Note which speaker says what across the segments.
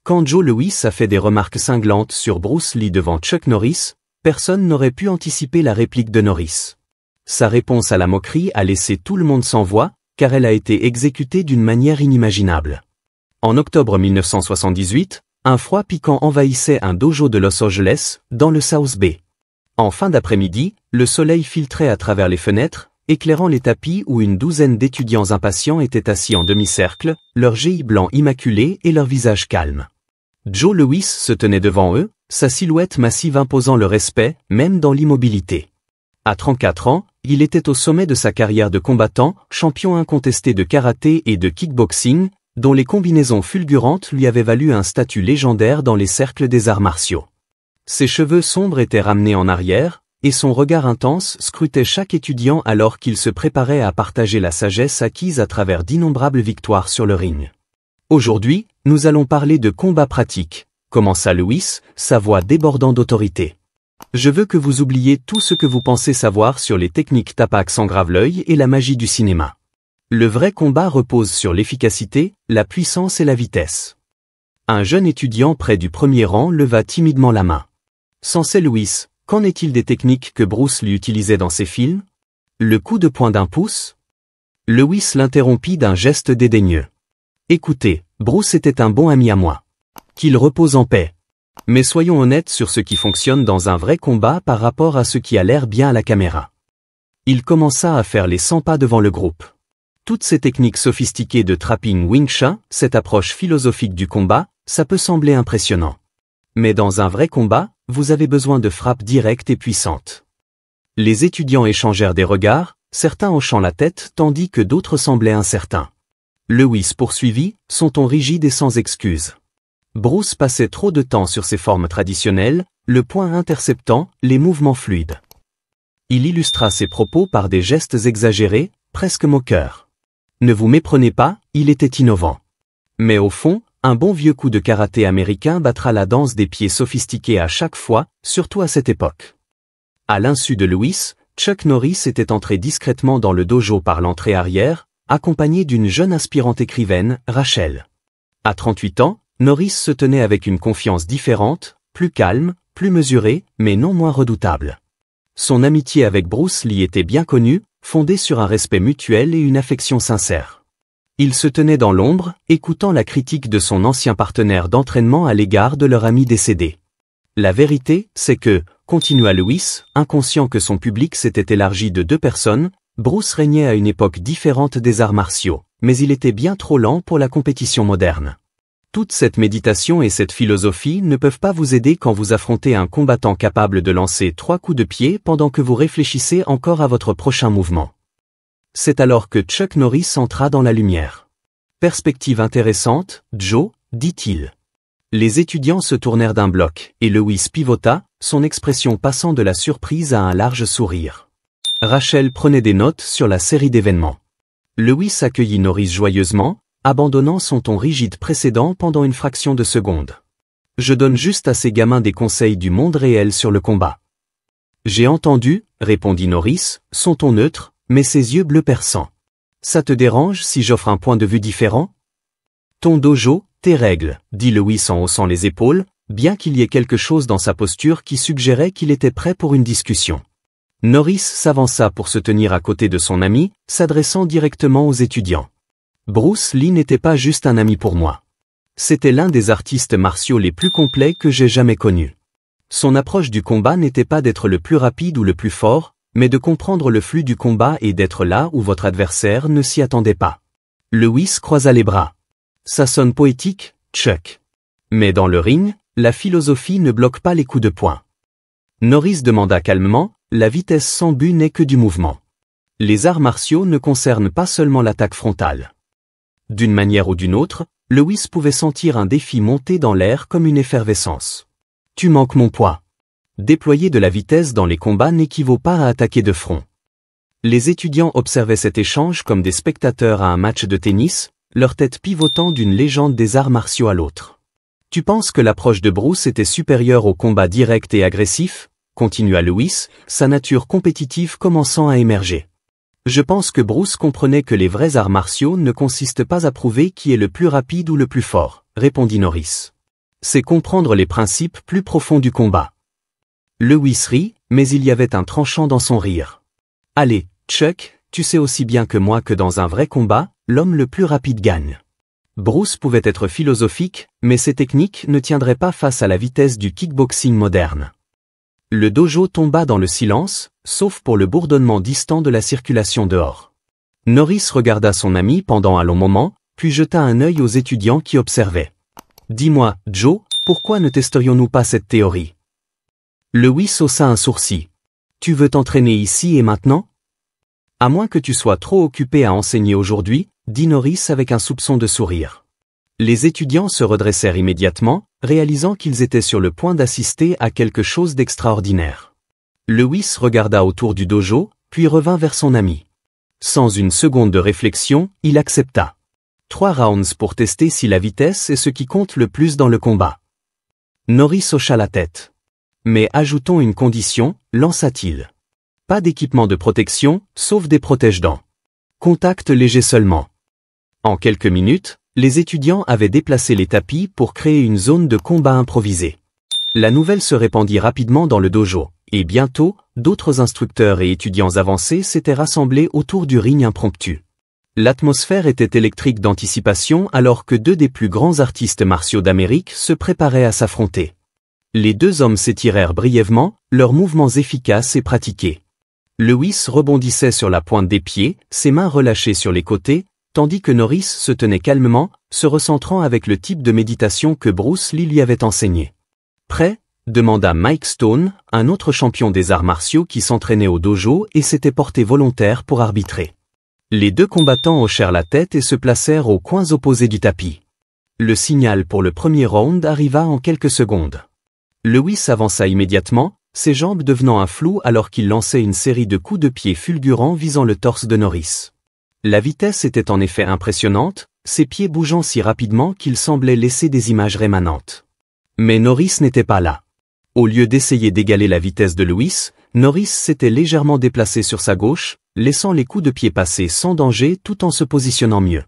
Speaker 1: Quand Joe Louis a fait des remarques cinglantes sur Bruce Lee devant Chuck Norris, personne n'aurait pu anticiper la réplique de Norris. Sa réponse à la moquerie a laissé tout le monde sans voix, car elle a été exécutée d'une manière inimaginable. En octobre 1978, un froid piquant envahissait un dojo de Los Angeles, dans le South Bay. En fin d'après-midi, le soleil filtrait à travers les fenêtres, éclairant les tapis où une douzaine d'étudiants impatients étaient assis en demi-cercle, leurs geais blancs immaculés et leurs visages calmes. Joe Louis se tenait devant eux, sa silhouette massive imposant le respect, même dans l'immobilité. À 34 ans, il était au sommet de sa carrière de combattant, champion incontesté de karaté et de kickboxing, dont les combinaisons fulgurantes lui avaient valu un statut légendaire dans les cercles des arts martiaux. Ses cheveux sombres étaient ramenés en arrière, et son regard intense scrutait chaque étudiant alors qu'il se préparait à partager la sagesse acquise à travers d'innombrables victoires sur le ring. Aujourd'hui, nous allons parler de combat pratique, commença Louis, sa voix débordant d'autorité. Je veux que vous oubliez tout ce que vous pensez savoir sur les techniques tapac sans grave-l'œil et la magie du cinéma. Le vrai combat repose sur l'efficacité, la puissance et la vitesse. Un jeune étudiant près du premier rang leva timidement la main. Sensei Louis, qu'en est-il des techniques que Bruce Lee utilisait dans ses films? Le coup de poing d'un pouce? Louis l'interrompit d'un geste dédaigneux. Écoutez, Bruce était un bon ami à moi. Qu'il repose en paix. Mais soyons honnêtes sur ce qui fonctionne dans un vrai combat par rapport à ce qui a l'air bien à la caméra. Il commença à faire les 100 pas devant le groupe. Toutes ces techniques sophistiquées de trapping Wing Chun, cette approche philosophique du combat, ça peut sembler impressionnant. Mais dans un vrai combat, vous avez besoin de frappes directes et puissantes. Les étudiants échangèrent des regards, certains hochant la tête tandis que d'autres semblaient incertains. Louis poursuivit, son ton rigide et sans excuse. Bruce passait trop de temps sur ses formes traditionnelles, le poing interceptant, les mouvements fluides. Il illustra ses propos par des gestes exagérés, presque moqueurs. Ne vous méprenez pas, il était innovant. Mais au fond, un bon vieux coup de karaté américain battra la danse des pieds sophistiqués à chaque fois, surtout à cette époque. À l'insu de Louis, Chuck Norris était entré discrètement dans le dojo par l'entrée arrière, accompagné d'une jeune aspirante écrivaine, Rachel. À 38 ans, Norris se tenait avec une confiance différente, plus calme, plus mesurée, mais non moins redoutable. Son amitié avec Bruce Lee était bien connue, fondée sur un respect mutuel et une affection sincère. Il se tenait dans l'ombre, écoutant la critique de son ancien partenaire d'entraînement à l'égard de leur ami décédé. La vérité, c'est que, continua Louis, inconscient que son public s'était élargi de 2 personnes, Bruce régnait à une époque différente des arts martiaux, mais il était bien trop lent pour la compétition moderne. Toute cette méditation et cette philosophie ne peuvent pas vous aider quand vous affrontez un combattant capable de lancer 3 coups de pied pendant que vous réfléchissez encore à votre prochain mouvement. C'est alors que Chuck Norris entra dans la lumière. Perspective intéressante, Joe, dit-il. Les étudiants se tournèrent d'un bloc, et Louis pivota, son expression passant de la surprise à un large sourire. Rachel prenait des notes sur la série d'événements. Louis accueillit Norris joyeusement, abandonnant son ton rigide précédent pendant une fraction de seconde. Je donne juste à ces gamins des conseils du monde réel sur le combat. J'ai entendu, répondit Norris, son ton neutre, mais ses yeux bleus perçants. Ça te dérange si j'offre un point de vue différent? Ton dojo, tes règles, dit Louis en haussant les épaules, bien qu'il y ait quelque chose dans sa posture qui suggérait qu'il était prêt pour une discussion. Norris s'avança pour se tenir à côté de son ami, s'adressant directement aux étudiants. Bruce Lee n'était pas juste un ami pour moi. C'était l'un des artistes martiaux les plus complets que j'ai jamais connus. Son approche du combat n'était pas d'être le plus rapide ou le plus fort, mais de comprendre le flux du combat et d'être là où votre adversaire ne s'y attendait pas. Louis croisa les bras. Ça sonne poétique, Chuck. Mais dans le ring, la philosophie ne bloque pas les coups de poing. Norris demanda calmement, la vitesse sans but n'est que du mouvement. Les arts martiaux ne concernent pas seulement l'attaque frontale. D'une manière ou d'une autre, Louis pouvait sentir un défi monter dans l'air comme une effervescence. Tu manques mon poids. Déployer de la vitesse dans les combats n'équivaut pas à attaquer de front. Les étudiants observaient cet échange comme des spectateurs à un match de tennis, leur tête pivotant d'une légende des arts martiaux à l'autre. Tu penses que l'approche de Bruce était supérieure au combat direct et agressif? Continua Louis, sa nature compétitive commençant à émerger. Je pense que Bruce comprenait que les vrais arts martiaux ne consistent pas à prouver qui est le plus rapide ou le plus fort, répondit Norris. c'est comprendre les principes plus profonds du combat. Lewis rit, mais il y avait un tranchant dans son rire. Allez, Chuck, tu sais aussi bien que moi que dans un vrai combat, l'homme le plus rapide gagne. Bruce pouvait être philosophique, mais ses techniques ne tiendraient pas face à la vitesse du kickboxing moderne. Le dojo tomba dans le silence, sauf pour le bourdonnement distant de la circulation dehors. Norris regarda son ami pendant un long moment, puis jeta un œil aux étudiants qui observaient. « Dis-moi, Joe, pourquoi ne testerions-nous pas cette théorie ?» Lewis haussa un sourcil. « Tu veux t'entraîner ici et maintenant ?»« À moins que tu sois trop occupé à enseigner aujourd'hui, » dit Norris avec un soupçon de sourire. Les étudiants se redressèrent immédiatement, réalisant qu'ils étaient sur le point d'assister à quelque chose d'extraordinaire. Lewis regarda autour du dojo, puis revint vers son ami. Sans une seconde de réflexion, il accepta. 3 rounds pour tester si la vitesse est ce qui compte le plus dans le combat. Norris hocha la tête. Mais ajoutons une condition, lança-t-il. Pas d'équipement de protection, sauf des protège-dents. Contact léger seulement. En quelques minutes, les étudiants avaient déplacé les tapis pour créer une zone de combat improvisée. La nouvelle se répandit rapidement dans le dojo, et bientôt, d'autres instructeurs et étudiants avancés s'étaient rassemblés autour du ring impromptu. L'atmosphère était électrique d'anticipation alors que 2 des plus grands artistes martiaux d'Amérique se préparaient à s'affronter. Les 2 hommes s'étirèrent brièvement, leurs mouvements efficaces et pratiqués. Lewis rebondissait sur la pointe des pieds, ses mains relâchées sur les côtés, tandis que Norris se tenait calmement, se recentrant avec le type de méditation que Bruce Lee lui avait enseigné. « Prêt ?» demanda Mike Stone, un autre champion des arts martiaux qui s'entraînait au dojo et s'était porté volontaire pour arbitrer. Les 2 combattants hochèrent la tête et se placèrent aux coins opposés du tapis. Le signal pour le premier round arriva en quelques secondes. Lewis avança immédiatement, ses jambes devenant un flou alors qu'il lançait une série de coups de pied fulgurants visant le torse de Norris. La vitesse était en effet impressionnante, ses pieds bougeant si rapidement qu'ils semblaient laisser des images rémanentes. Mais Norris n'était pas là. Au lieu d'essayer d'égaler la vitesse de Lewis, Norris s'était légèrement déplacé sur sa gauche, laissant les coups de pied passer sans danger tout en se positionnant mieux.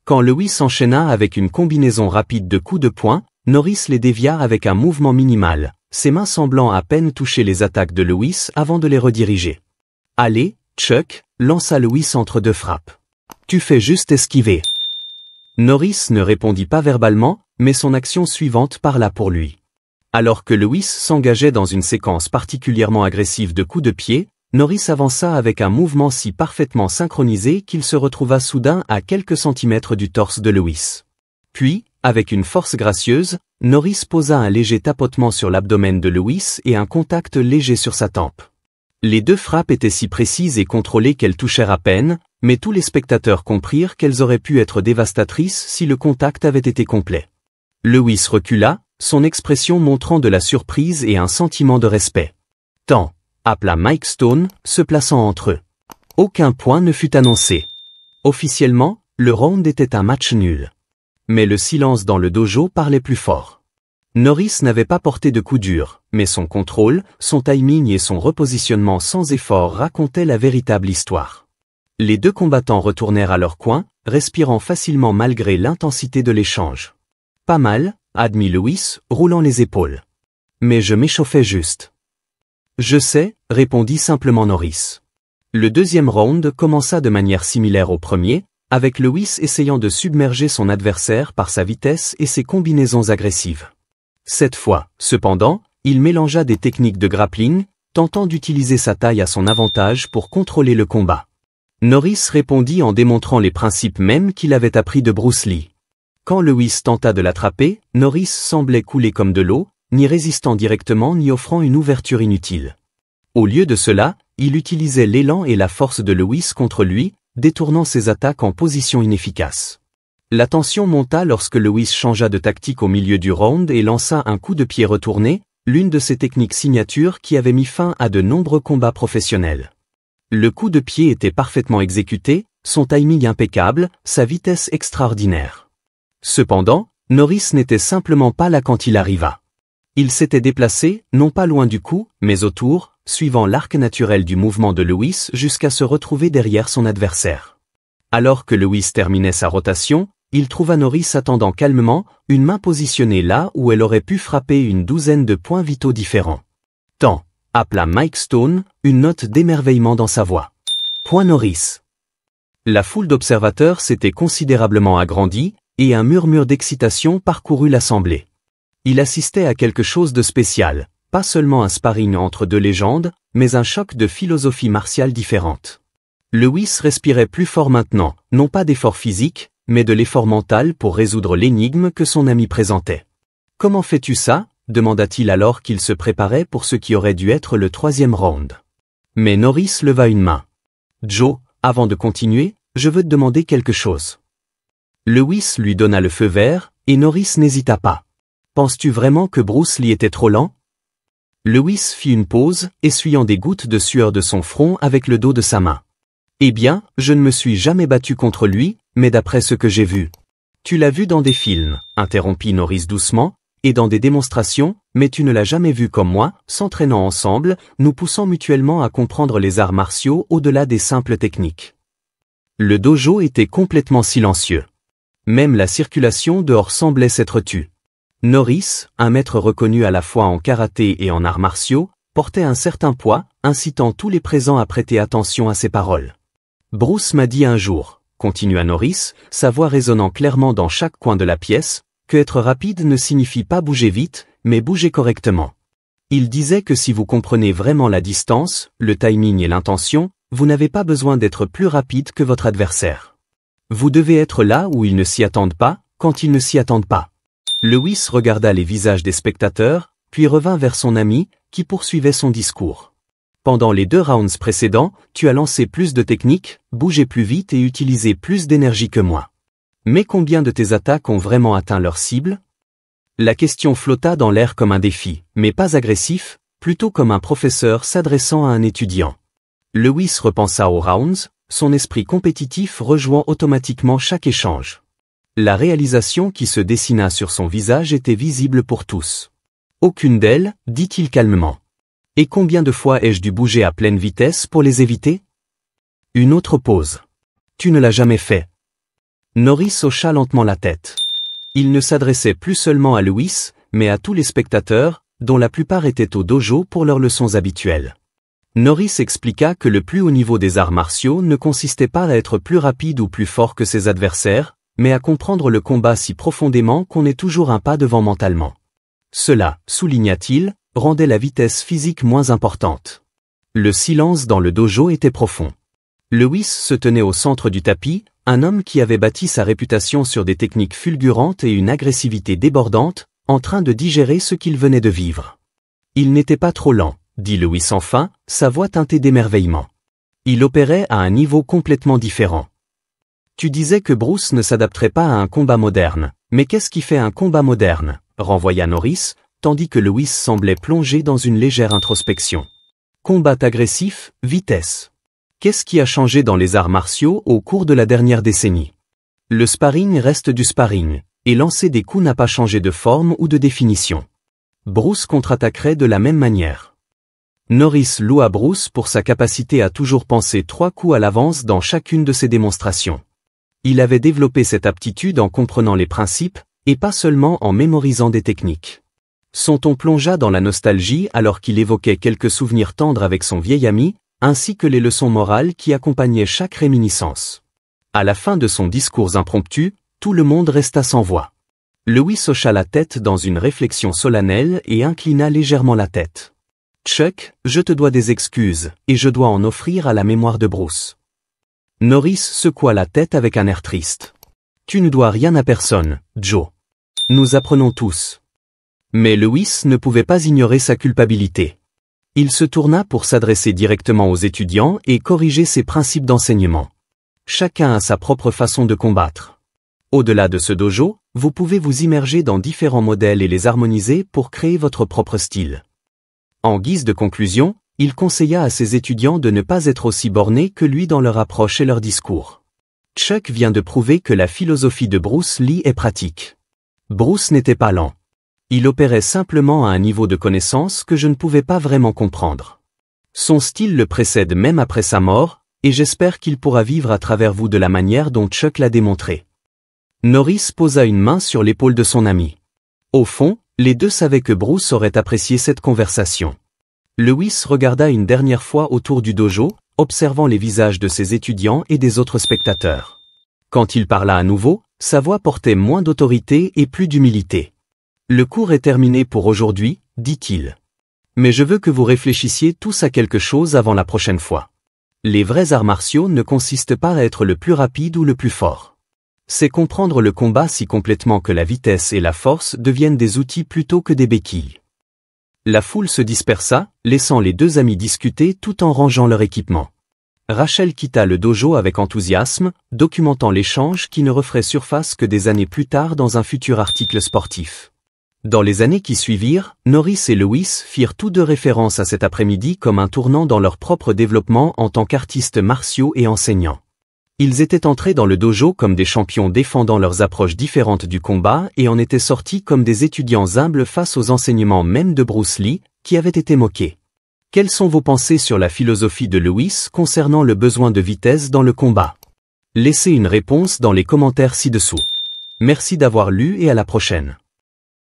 Speaker 1: Quand Lewis enchaîna avec une combinaison rapide de coups de poing, Norris les dévia avec un mouvement minimal, ses mains semblant à peine toucher les attaques de Lewis avant de les rediriger. « Allez, Chuck !» lança Lewis entre 2 frappes. « Tu fais juste esquiver. » Norris ne répondit pas verbalement, mais son action suivante parla pour lui. Alors que Lewis s'engageait dans une séquence particulièrement agressive de coups de pied, Norris avança avec un mouvement si parfaitement synchronisé qu'il se retrouva soudain à quelques centimètres du torse de Lewis. Puis, avec une force gracieuse, Norris posa un léger tapotement sur l'abdomen de Lewis et un contact léger sur sa tempe. Les 2 frappes étaient si précises et contrôlées qu'elles touchèrent à peine, mais tous les spectateurs comprirent qu'elles auraient pu être dévastatrices si le contact avait été complet. Lewis recula, son expression montrant de la surprise et un sentiment de respect. « Tant !» appela Mike Stone, se plaçant entre eux. Aucun point ne fut annoncé. Officiellement, le round était un match nul. Mais le silence dans le dojo parlait plus fort. Norris n'avait pas porté de coup dur, mais son contrôle, son timing et son repositionnement sans effort racontaient la véritable histoire. Les 2 combattants retournèrent à leur coin, respirant facilement malgré l'intensité de l'échange. « Pas mal », admit Lewis, roulant les épaules. « Mais je m'échauffais juste. »« Je sais », répondit simplement Norris. Le 2e round commença de manière similaire au premier, avec Lewis essayant de submerger son adversaire par sa vitesse et ses combinaisons agressives. Cette fois, cependant, il mélangea des techniques de grappling, tentant d'utiliser sa taille à son avantage pour contrôler le combat. Norris répondit en démontrant les principes mêmes qu'il avait appris de Bruce Lee. Quand Lewis tenta de l'attraper, Norris semblait couler comme de l'eau, ni résistant directement ni offrant une ouverture inutile. Au lieu de cela, il utilisait l'élan et la force de Lewis contre lui, détournant ses attaques en position inefficace. La tension monta lorsque Lewis changea de tactique au milieu du round et lança un coup de pied retourné, l'une de ses techniques signatures qui avait mis fin à de nombreux combats professionnels. Le coup de pied était parfaitement exécuté, son timing impeccable, sa vitesse extraordinaire. Cependant, Norris n'était simplement pas là quand il arriva. Il s'était déplacé, non pas loin du coup, mais autour, suivant l'arc naturel du mouvement de Lewis jusqu'à se retrouver derrière son adversaire. Alors que Lewis terminait sa rotation, il trouva Norris attendant calmement, une main positionnée là où elle aurait pu frapper une douzaine de points vitaux différents. Tant, appela Mike Stone, une note d'émerveillement dans sa voix. Point Norris. La foule d'observateurs s'était considérablement agrandie, et un murmure d'excitation parcourut l'assemblée. Il assistait à quelque chose de spécial, pas seulement un sparring entre deux légendes, mais un choc de philosophie martiale différente. Lewis respirait plus fort maintenant, non pas d'effort physique, mais de l'effort mental pour résoudre l'énigme que son ami présentait. « Comment fais-tu ça » demanda-t-il alors qu'il se préparait pour ce qui aurait dû être le 3e round. Mais Norris leva une main. « Joe, avant de continuer, je veux te demander quelque chose. » Lewis lui donna le feu vert, et Norris n'hésita pas. « Penses-tu vraiment que Bruce Lee était trop lent » Lewis fit une pause, essuyant des gouttes de sueur de son front avec le dos de sa main. « Eh bien, je ne me suis jamais battu contre lui, mais d'après ce que j'ai vu. »« Tu l'as vu dans des films, » interrompit Norris doucement, « et dans des démonstrations, mais tu ne l'as jamais vu comme moi, s'entraînant ensemble, nous poussant mutuellement à comprendre les arts martiaux au-delà des simples techniques. » Le dojo était complètement silencieux. Même la circulation dehors semblait s'être tue. Norris, un maître reconnu à la fois en karaté et en arts martiaux, portait un certain poids, incitant tous les présents à prêter attention à ses paroles. « Bruce m'a dit un jour, » continua Norris, sa voix résonnant clairement dans chaque coin de la pièce, que être rapide ne signifie pas bouger vite, mais bouger correctement. Il disait que si vous comprenez vraiment la distance, le timing et l'intention, vous n'avez pas besoin d'être plus rapide que votre adversaire. Vous devez être là où ils ne s'y attendent pas, quand ils ne s'y attendent pas. Lewis regarda les visages des spectateurs, puis revint vers son ami, qui poursuivait son discours. Pendant les 2 rounds précédents, tu as lancé plus de techniques, bougé plus vite et utilisé plus d'énergie que moi. Mais combien de tes attaques ont vraiment atteint leur cible ? La question flotta dans l'air comme un défi, mais pas agressif, plutôt comme un professeur s'adressant à un étudiant. Lewis repensa aux rounds, son esprit compétitif rejoint automatiquement chaque échange. La réalisation qui se dessina sur son visage était visible pour tous. Aucune d'elles, dit-il calmement. Et combien de fois ai-je dû bouger à pleine vitesse pour les éviter ? Une autre pause. Tu ne l'as jamais fait. Norris hocha lentement la tête. Il ne s'adressait plus seulement à Lewis, mais à tous les spectateurs, dont la plupart étaient au dojo pour leurs leçons habituelles. Norris expliqua que le plus haut niveau des arts martiaux ne consistait pas à être plus rapide ou plus fort que ses adversaires, mais à comprendre le combat si profondément qu'on est toujours un pas devant mentalement. Cela, souligna-t-il, rendait la vitesse physique moins importante. Le silence dans le dojo était profond. Lewis se tenait au centre du tapis, un homme qui avait bâti sa réputation sur des techniques fulgurantes et une agressivité débordante, en train de digérer ce qu'il venait de vivre. Il n'était pas trop lent, dit Lewis enfin, sa voix teintée d'émerveillement. Il opérait à un niveau complètement différent. Tu disais que Bruce ne s'adapterait pas à un combat moderne, mais qu'est-ce qui fait un combat moderne ? Renvoya Norris, tandis que Lewis semblait plongé dans une légère introspection. Combat agressif, vitesse. Qu'est-ce qui a changé dans les arts martiaux au cours de la dernière décennie ? Le sparring reste du sparring, et lancer des coups n'a pas changé de forme ou de définition. Bruce contre-attaquerait de la même manière. Norris loua Bruce pour sa capacité à toujours penser 3 coups à l'avance dans chacune de ses démonstrations. Il avait développé cette aptitude en comprenant les principes, et pas seulement en mémorisant des techniques. Son ton plongea dans la nostalgie alors qu'il évoquait quelques souvenirs tendres avec son vieil ami, ainsi que les leçons morales qui accompagnaient chaque réminiscence. À la fin de son discours impromptu, tout le monde resta sans voix. Lewis hocha la tête dans une réflexion solennelle et inclina légèrement la tête. « Chuck, je te dois des excuses, et je dois en offrir à la mémoire de Bruce. » Norris secoua la tête avec un air triste. « Tu ne dois rien à personne, Joe. Nous apprenons tous. » Mais Lewis ne pouvait pas ignorer sa culpabilité. Il se tourna pour s'adresser directement aux étudiants et corriger ses principes d'enseignement. Chacun a sa propre façon de combattre. Au-delà de ce dojo, vous pouvez vous immerger dans différents modèles et les harmoniser pour créer votre propre style. En guise de conclusion, il conseilla à ses étudiants de ne pas être aussi bornés que lui dans leur approche et leur discours. Chuck vient de prouver que la philosophie de Bruce Lee est pratique. Bruce n'était pas lent. Il opérait simplement à un niveau de connaissance que je ne pouvais pas vraiment comprendre. Son style le précède même après sa mort, et j'espère qu'il pourra vivre à travers vous de la manière dont Chuck l'a démontré. Norris posa une main sur l'épaule de son ami. Au fond, les deux savaient que Bruce aurait apprécié cette conversation. Lewis regarda une dernière fois autour du dojo, observant les visages de ses étudiants et des autres spectateurs. Quand il parla à nouveau, sa voix portait moins d'autorité et plus d'humilité. « Le cours est terminé pour aujourd'hui, dit-il. Mais je veux que vous réfléchissiez tous à quelque chose avant la prochaine fois. Les vrais arts martiaux ne consistent pas à être le plus rapide ou le plus fort. C'est comprendre le combat si complètement que la vitesse et la force deviennent des outils plutôt que des béquilles. » La foule se dispersa, laissant les deux amis discuter tout en rangeant leur équipement. Rachel quitta le dojo avec enthousiasme, documentant l'échange qui ne referait surface que des années plus tard dans un futur article sportif. Dans les années qui suivirent, Norris et Lewis firent tous deux référence à cet après-midi comme un tournant dans leur propre développement en tant qu'artistes martiaux et enseignants. Ils étaient entrés dans le dojo comme des champions défendant leurs approches différentes du combat et en étaient sortis comme des étudiants humbles face aux enseignements même de Bruce Lee, qui avaient été moqués. Quelles sont vos pensées sur la philosophie de Lewis concernant le besoin de vitesse dans le combat? Laissez une réponse dans les commentaires ci-dessous. Merci d'avoir lu et à la prochaine.